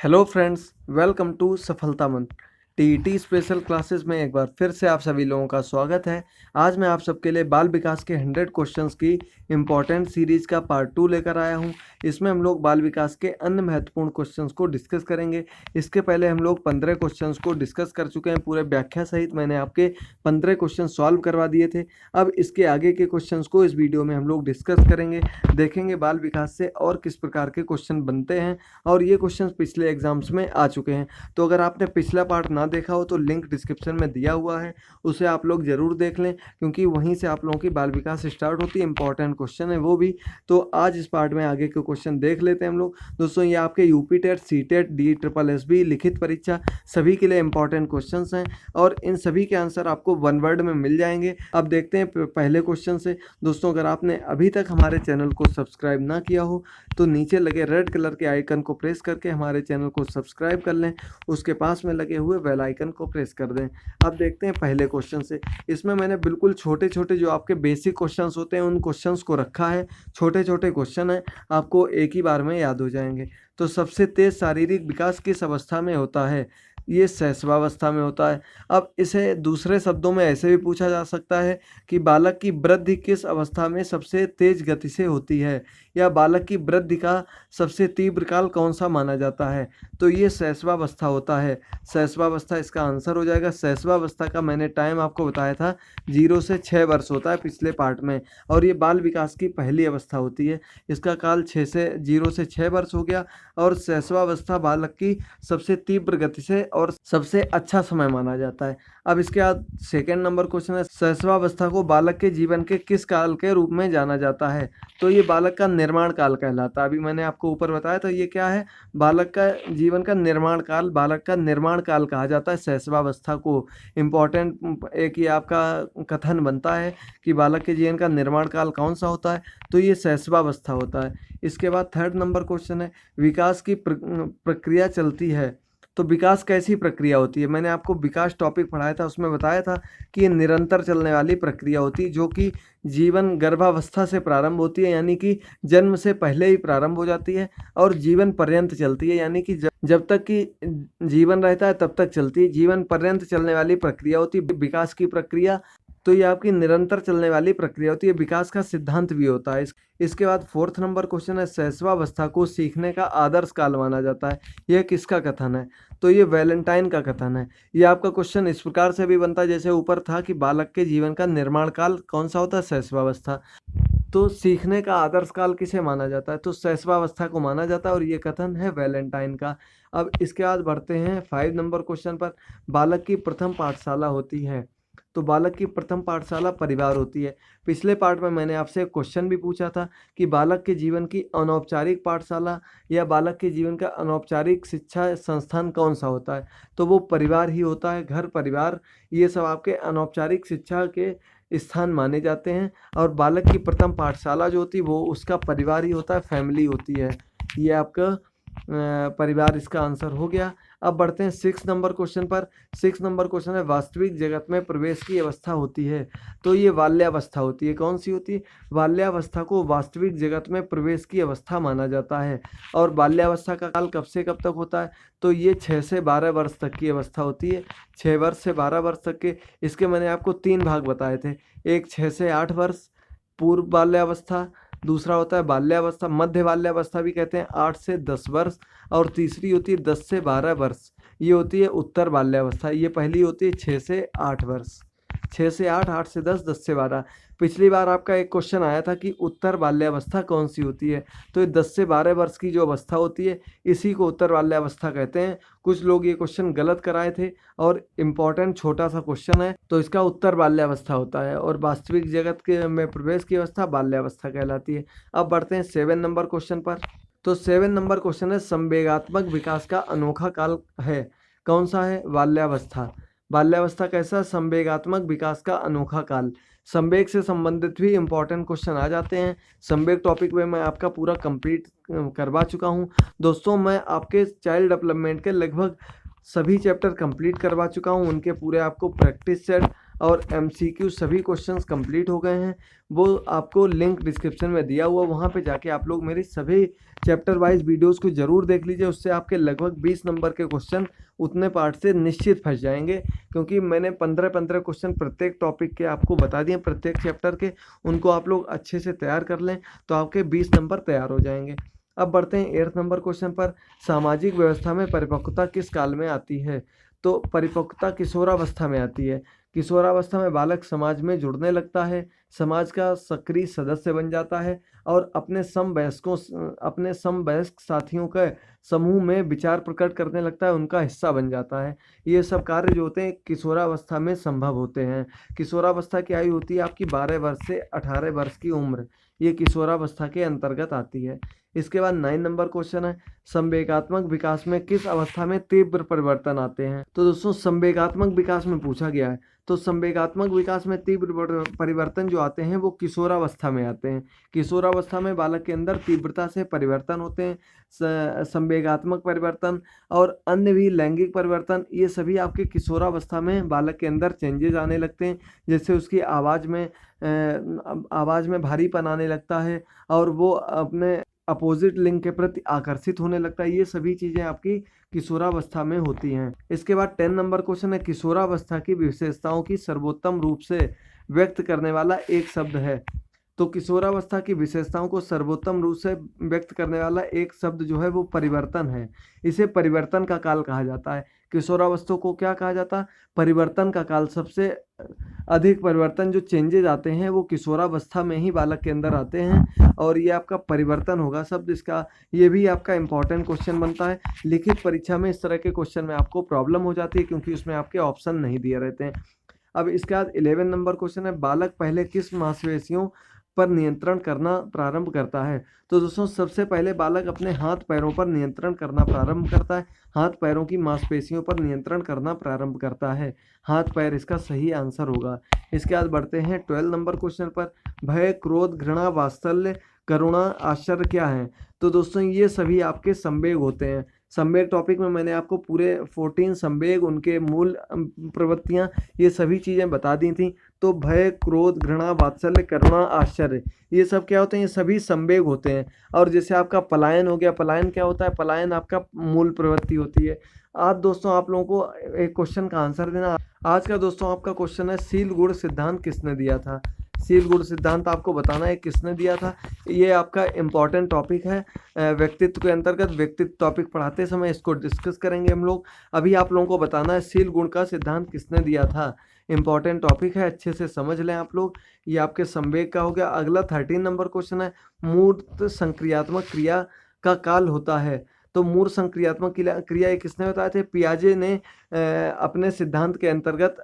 Hello friends, welcome to सफलता मंत्र। TET special classes में एक बार फिर से आप सभी लोगों का स्वागत है। आज मैं आप सबके लिए बाल विकास के 100 क्वेश्चंस की इम्पॉर्टेंट सीरीज का पार्ट 2 लेकर आया हूं। इसमें हम लोग बाल विकास के अन्य महत्वपूर्ण क्वेश्चंस को डिस्कस करेंगे। इसके पहले हम लोग 15 क्वेश्चंस को डिस्कस कर चुके हैं। पूरे व्याख्या सहित मैंने आपके 15 क्वेश्चन सॉल्व करवा दिए थे। अब इसके आगे के क्वेश्चंस को इस वीडियो में हम लोग डिस्कस करेंगे, देखेंगे बाल विकास से और किस प्रकार के क्वेश्चन बनते हैं। और ये क्वेश्चंस पिछले एग्जाम्स में आ चुके हैं। तो अगर आपने पिछला पार्ट ना देखा हो तो लिंक डिस्क्रिप्शन में दिया हुआ है, उसे आप लोग ज़रूर देख लें, क्योंकि वहीं से आप लोगों की बाल विकास स्टार्ट होती है। इंपॉर्टेंट क्वेश्चन है वो भी। तो आज इस पार्ट में आगे के क्वेश्चन देख लेते हैं हम लोग। दोस्तों, ये आपके UP TET, C TET, DSSB लिखित परीक्षा सभी के लिए इंपॉर्टेंट क्वेश्चन हैं और इन सभी के आंसर आपको वन वर्ड में मिल जाएंगे। अब देखते हैं पहले क्वेश्चन से। दोस्तों, अगर आपने अभी तक हमारे चैनल को सब्सक्राइब ना किया हो तो नीचे लगे रेड कलर के आइकन को प्रेस करके हमारे चैनल को सब्सक्राइब कर लें, उसके पास में लगे हुए बेल आइकन को प्रेस कर दें। अब देखते हैं पहले क्वेश्चन से। इसमें मैंने बिल्कुल छोटे छोटे जो आपके बेसिक क्वेश्चंस होते हैं उन क्वेश्चंस को रखा है। छोटे छोटे क्वेश्चन हैं, आपको एक ही बार में याद हो जाएंगे। तो सबसे तेज शारीरिक विकास किस अवस्था में होता है? ये शैशवावस्था में होता है। अब इसे दूसरे शब्दों में ऐसे भी पूछा जा सकता है कि बालक की वृद्धि किस अवस्था में सबसे तेज गति से होती है, या बालक की वृद्धि का सबसे तीव्र काल कौन सा माना जाता है? तो ये शैशवावस्था होता है। शैशवावस्था इसका आंसर हो जाएगा। शैशवावस्था का मैंने टाइम आपको बताया था, 0 से 6 वर्ष होता है पिछले पार्ट में, और ये बाल विकास की पहली अवस्था होती है। इसका काल 0 से 6 वर्ष हो गया। और शैशवावस्था बालक की सबसे तीव्र गति से और सबसे अच्छा समय माना जाता है। अब इसके बाद सेकेंड नंबर क्वेश्चन है, शैशवावस्था को बालक के जीवन के किस काल के रूप में जाना जाता है? तो ये बालक का निर्माण काल कहलाता है। अभी मैंने आपको ऊपर बताया था ये क्या है, बालक का जीवन का निर्माण काल, बालक का निर्माण काल कहा जाता है शैशवावस्था को। इम्पॉर्टेंट एक ये आपका कथन बनता है कि बालक के जीवन का निर्माण काल कौन सा होता है, तो ये शैशवावस्था होता है। इसके बाद थर्ड नंबर क्वेश्चन है, विकास की प्रक्रिया चलती है। तो विकास कैसी प्रक्रिया होती है? मैंने आपको विकास टॉपिक पढ़ाया था, उसमें बताया था कि ये निरंतर चलने वाली प्रक्रिया होती है, जो कि जीवन गर्भावस्था से प्रारंभ होती है, यानी कि जन्म से पहले ही प्रारंभ हो जाती है और जीवन पर्यंत चलती है, यानी कि जब तक कि जीवन रहता है तब तक चलती है। जीवन पर्यंत चलने वाली प्रक्रिया होती है विकास की प्रक्रिया। तो ये आपकी निरंतर चलने वाली प्रक्रिया होती है। विकास का सिद्धांत भी होता है। इसके बाद फोर्थ नंबर क्वेश्चन है, शैशवावस्था को सीखने का आदर्श काल माना जाता है। यह किसका कथन है? तो ये वैलेंटाइन का कथन है। ये आपका क्वेश्चन इस प्रकार से भी बनता है जैसे ऊपर था कि बालक के जीवन का निर्माण काल कौन सा होता है? शैशवावस्था। तो सीखने का आदर्श काल किसे माना जाता है? तो शैशवावस्था को माना जाता है और ये कथन है वैलेंटाइन का। अब इसके बाद बढ़ते हैं 5 नंबर क्वेश्चन पर। बालक की प्रथम पाठशाला होती है। तो बालक की प्रथम पाठशाला परिवार होती है। पिछले पार्ट में मैंने आपसे एक क्वेश्चन भी पूछा था कि बालक के जीवन की अनौपचारिक पाठशाला या बालक के जीवन का अनौपचारिक शिक्षा संस्थान कौन सा होता है? तो वो परिवार ही होता है। घर, परिवार, ये सब आपके अनौपचारिक शिक्षा के स्थान माने जाते हैं। और बालक की प्रथम पाठशाला जो होती है वो उसका परिवार ही होता है, फैमिली होती है। ये आपका परिवार इसका आंसर हो गया। अब बढ़ते हैं 6 नंबर क्वेश्चन पर। 6 नंबर क्वेश्चन है, वास्तविक जगत में प्रवेश की अवस्था होती है। तो ये बाल्यावस्था होती है। कौन सी होती है? बाल्यावस्था को वास्तविक जगत में प्रवेश की अवस्था माना जाता है। और बाल्यावस्था का काल कब से कब तक होता है? तो ये 6 से 12 वर्ष तक की अवस्था होती है। 6 वर्ष से 12 वर्ष तक के। इसके मैंने आपको 3 भाग बताए थे। एक 6 से 8 वर्ष पूर्व बाल्यावस्था, दूसरा होता है बाल्यावस्था, मध्य बाल्यावस्था भी कहते हैं, 8 से 10 वर्ष, और तीसरी होती है 10 से 12 वर्ष, ये होती है उत्तर बाल्यावस्था। ये पहली होती है 6 से 8 वर्ष। 6 से 8, 8 से 10, 10 से 12। पिछली बार आपका एक क्वेश्चन आया था कि उत्तर बाल्यावस्था कौन सी होती है? तो ये 10 से 12 वर्ष की जो अवस्था होती है इसी को उत्तर बाल्यावस्था कहते हैं। कुछ लोग ये क्वेश्चन गलत कराए थे और इम्पॉर्टेंट छोटा सा क्वेश्चन है, तो इसका उत्तर बाल्यावस्था होता है और वास्तविक जगत के में प्रवेश की अवस्था बाल्यावस्था कहलाती है। अब बढ़ते हैं 7 नंबर क्वेश्चन पर। तो 7 नंबर क्वेश्चन है, संवेगात्मक विकास का अनोखा काल है। कौन सा है? बाल्यावस्था। बाल्यावस्था कैसा? संवेगात्मक विकास का अनोखा काल। संवेग से संबंधित भी इंपॉर्टेंट क्वेश्चन आ जाते हैं। संवेग टॉपिक में मैं आपका पूरा कंप्लीट करवा चुका हूं। दोस्तों, मैं आपके चाइल्ड डेवलपमेंट के लगभग सभी चैप्टर कंप्लीट करवा चुका हूं। उनके पूरे आपको प्रैक्टिस सेट और MCQ सभी क्वेश्चंस कंप्लीट हो गए हैं। वो आपको लिंक डिस्क्रिप्शन में दिया हुआ, वहाँ पे जाके आप लोग मेरी सभी चैप्टर वाइज वीडियोस को ज़रूर देख लीजिए। उससे आपके लगभग 20 नंबर के क्वेश्चन उतने पार्ट से निश्चित फंस जाएंगे, क्योंकि मैंने 15-15 क्वेश्चन प्रत्येक टॉपिक के आपको बता दिए, प्रत्येक चैप्टर के। उनको आप लोग अच्छे से तैयार कर लें तो आपके 20 नंबर तैयार हो जाएंगे। अब बढ़ते हैं 8th नंबर क्वेश्चन पर। सामाजिक व्यवस्था में परिपक्वता किस काल में आती है? तो परिपक्वता किशोरावस्था में आती है। किशोरावस्था में बालक समाज में जुड़ने लगता है, समाज का सक्रिय सदस्य बन जाता है और अपने समवयस्क साथियों के समूह में विचार प्रकट करने लगता है, उनका हिस्सा बन जाता है। ये सब कार्य जो होते हैं किशोरावस्था में संभव होते हैं। किशोरावस्था की आयु होती है आपकी 12 वर्ष से 18 वर्ष की उम्र, ये किशोरावस्था के अंतर्गत आती है। इसके बाद 9 नंबर क्वेश्चन है, संवेगात्मक विकास में किस अवस्था में तीव्र परिवर्तन आते हैं? तो दोस्तों संवेगात्मक विकास में पूछा गया है, तो संवेगात्मक विकास में तीव्र परिवर्तन जो आते हैं वो किशोरावस्था में आते हैं। किशोरावस्था में बालक के अंदर तीव्रता से परिवर्तन होते हैं। संवेगात्मक परिवर्तन और अन्य भी लैंगिक परिवर्तन, ये सभी आपके किशोरावस्था में बालक के अंदर चेंजेस आने लगते हैं। जैसे उसकी आवाज़ में भारीपन आने लगता है और वो अपने अपोजिट लिंग के प्रति आकर्षित होने लगता है। ये सभी चीज़ें आपकी किशोरावस्था में होती हैं। इसके बाद 10 नंबर क्वेश्चन है, किशोरावस्था की विशेषताओं की सर्वोत्तम रूप से व्यक्त करने वाला एक शब्द है। तो किशोरावस्था की विशेषताओं को सर्वोत्तम रूप से व्यक्त करने वाला एक शब्द जो है वो परिवर्तन है। इसे परिवर्तन का काल कहा जाता है। किशोरावस्था को क्या कहा जाता है? परिवर्तन का काल। सबसे अधिक परिवर्तन जो चेंजेज आते हैं वो किशोरावस्था में ही बालक के अंदर आते हैं और ये आपका परिवर्तन होगा शब्द इसका। ये भी आपका इंपॉर्टेंट क्वेश्चन बनता है। लिखित परीक्षा में इस तरह के क्वेश्चन में आपको प्रॉब्लम हो जाती है, क्योंकि उसमें आपके ऑप्शन नहीं दिए रहते हैं। अब इसके बाद 11 नंबर क्वेश्चन है, बालक पहले किस मांसपेशियों पर नियंत्रण करना प्रारंभ करता है? तो दोस्तों सबसे पहले बालक अपने हाथ पैरों पर नियंत्रण करना प्रारंभ करता है। हाथ पैरों की मांसपेशियों पर नियंत्रण करना प्रारंभ करता है। हाथ पैर इसका सही आंसर होगा। इसके बाद बढ़ते हैं 12 नंबर क्वेश्चन पर। भय, क्रोध, घृणा, वात्सल्य, करुणा, आश्चर्य क्या है? तो दोस्तों ये सभी आपके संवेग होते हैं। संवेग टॉपिक में मैंने आपको पूरे 14 संवेग, उनके मूल प्रवृत्तियाँ, ये सभी चीज़ें बता दी थी। तो भय, क्रोध, घृणा, वात्सल्य, करुणा, आश्चर्य, ये सब क्या होते हैं? ये सभी संवेग होते हैं। और जैसे आपका पलायन हो गया, पलायन क्या होता है? पलायन आपका मूल प्रवृत्ति होती है। आज दोस्तों आप लोगों को एक क्वेश्चन का आंसर देना। आज का दोस्तों आपका क्वेश्चन है, शील गुण सिद्धांत किसने दिया था? शील गुण सिद्धांत आपको बताना है किसने दिया था। ये आपका इम्पॉर्टेंट टॉपिक है। व्यक्तित्व के अंतर्गत व्यक्तित्व टॉपिक पढ़ाते समय इसको डिस्कस करेंगे हम लोग। अभी आप लोगों को बताना है शील गुण का सिद्धांत किसने दिया था। इम्पॉर्टेंट टॉपिक है, अच्छे से समझ लें आप लोग। ये आपके संवेग का हो गया। अगला 13 नंबर क्वेश्चन है, मूर्त संक्रियात्मक क्रिया का काल होता है। तो मूर्त संक्रियात्मक क्रिया ये किसने बताए थे? पियाजे ने अपने सिद्धांत के अंतर्गत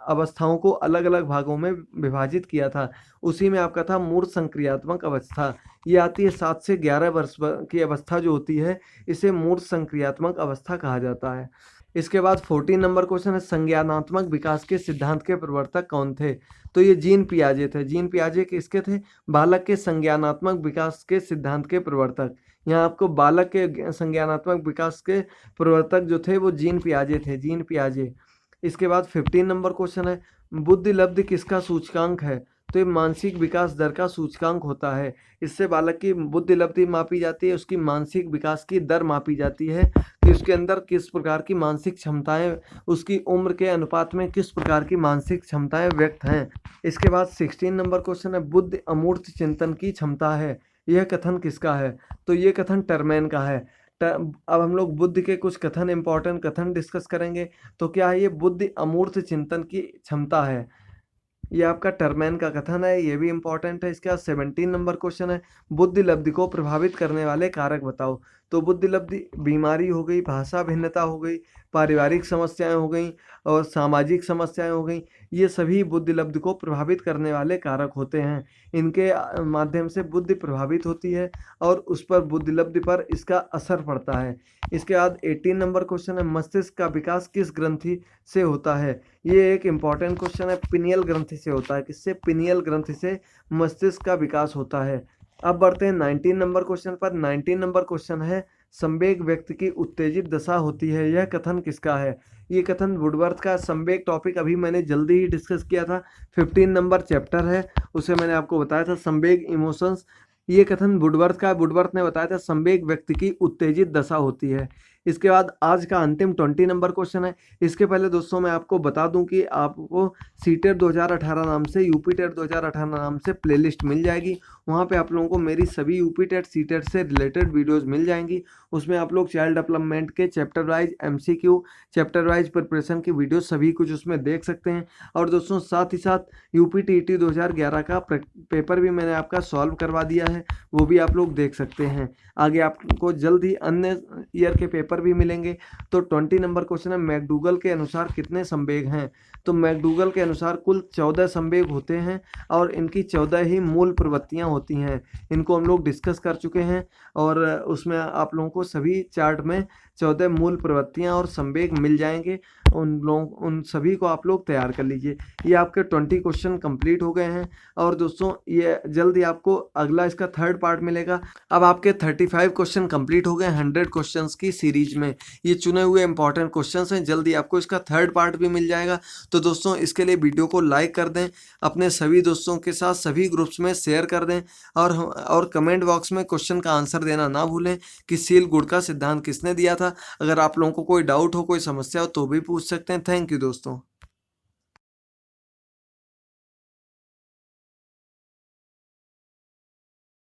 अवस्थाओं को अलग अलग भागों में विभाजित किया था। उसी में आपका था मूर्त संक्रियात्मक अवस्था। ये आती है 7 से 11 वर्ष की अवस्था जो होती है, इसे मूर्त संक्रियात्मक अवस्था कहा जाता है। इसके बाद 14 नंबर क्वेश्चन है, संज्ञानात्मक विकास के सिद्धांत के प्रवर्तक कौन थे? तो ये जीन पियाजे थे। जीन पियाजे किसके थे? बालक के संज्ञानात्मक विकास के सिद्धांत के प्रवर्तक। यहाँ आपको बालक के संज्ञानात्मक विकास के प्रवर्तक जो थे वो जीन पियाजे थे, जीन पियाजे। इसके बाद 15 नंबर क्वेश्चन है, बुद्धि लब्धि किसका सूचकांक है? तो ये मानसिक विकास दर का सूचकांक होता है। इससे बालक की बुद्धि लब्धि मापी जाती है, उसकी मानसिक विकास की दर मापी जाती है कि उसके अंदर किस प्रकार की मानसिक क्षमताएं, उसकी उम्र के अनुपात में किस प्रकार की मानसिक क्षमताएं व्यक्त हैं। इसके बाद 16 नंबर क्वेश्चन है, बुद्धि अमूर्त चिंतन की क्षमता है। यह कथन किसका है? तो ये कथन टर्मैन का है। अब हम लोग बुद्धि के कुछ कथन, इंपॉर्टेंट कथन डिस्कस करेंगे। तो क्या है? ये बुद्धि अमूर्त चिंतन की क्षमता है। ये आपका टर्मैन का कथन है, ये भी इंपॉर्टेंट है। इसके बाद 17 नंबर क्वेश्चन है, बुद्धि लब्धि को प्रभावित करने वाले कारक बताओ। तो बुद्धि लब्धि बीमारी हो गई, भाषा भिन्नता हो गई, पारिवारिक समस्याएं हो गई और सामाजिक समस्याएं हो गई। ये सभी बुद्धि लब्धि को प्रभावित करने वाले कारक होते हैं। इनके माध्यम से बुद्धि प्रभावित होती है और उस पर बुद्धि लब्धि पर इसका असर पड़ता है। इसके बाद 18 नंबर क्वेश्चन है, मस्तिष्क का विकास किस ग्रंथि से होता है? ये एक इम्पॉर्टेंट क्वेश्चन है। पिनियल ग्रंथि से होता है। किससे? पिनियल ग्रंथि से मस्तिष्क का विकास होता है। अब बढ़ते हैं 19 नंबर क्वेश्चन पर। 19 नंबर क्वेश्चन है, संवेग व्यक्ति की उत्तेजित दशा होती है, यह कथन किसका है? ये कथन वुडवर्थ का। संवेग टॉपिक अभी मैंने जल्दी ही डिस्कस किया था, 15 नंबर चैप्टर है, उसे मैंने आपको बताया था संवेग इमोशंस। ये कथन वुडवर्थ का। वुडवर्थ ने बताया था संवेग व्यक्ति की उत्तेजित दशा होती है। इसके बाद आज का अंतिम 20 नंबर क्वेश्चन है। इसके पहले दोस्तों मैं आपको बता दूं कि आपको सीटेट 2018 नाम से, यूपी टेट 2018 नाम से प्लेलिस्ट मिल जाएगी। वहाँ पे आप लोगों को मेरी सभी यूपी टेट सीटेट से रिलेटेड वीडियोस मिल जाएंगी। उसमें आप लोग चाइल्ड डेवलपमेंट के chapter wise MCQ, chapter wise preparation की वीडियो सभी कुछ उसमें देख सकते हैं। और दोस्तों साथ ही साथ यूपी टीईटी 2011 का पेपर भी मैंने आपका सॉल्व करवा दिया है, वो भी आप लोग देख सकते हैं। आगे आपको जल्द ही अन्य ईयर के पेपर भी मिलेंगे। तो 20 नंबर क्वेश्चन है, मैकडूगल के अनुसार कितने संवेग हैं? तो मैकडूगल के अनुसार कुल 14 संवेग होते हैं और इनकी 14 ही मूल प्रवृत्तियां होती हैं। इनको हम लोग डिस्कस कर चुके हैं और उसमें आप लोगों को सभी चार्ट में 14 मूल प्रवृत्तियां और संवेग मिल जाएंगे। उन सभी को आप लोग तैयार कर लीजिए। ये आपके 20 क्वेश्चन कंप्लीट हो गए हैं और दोस्तों ये जल्द ही आपको अगला इसका थर्ड पार्ट मिलेगा। अब आपके 35 क्वेश्चन कंप्लीट हो गए 100 क्वेश्चंस की सीरीज में। ये चुने हुए इंपॉर्टेंट क्वेश्चंस हैं, जल्दी आपको इसका थर्ड पार्ट भी मिल जाएगा। तो दोस्तों इसके लिए वीडियो को लाइक कर दें, अपने सभी दोस्तों के साथ सभी ग्रुप्स में शेयर कर दें और कमेंट बॉक्स में क्वेश्चन का आंसर देना ना भूलें कि सील गुड़ का सिद्धांत किसने दिया था। अगर आप लोगों को कोई डाउट हो, कोई समस्या हो तो भी पूछ सकते हैं। थैंक यू दोस्तों।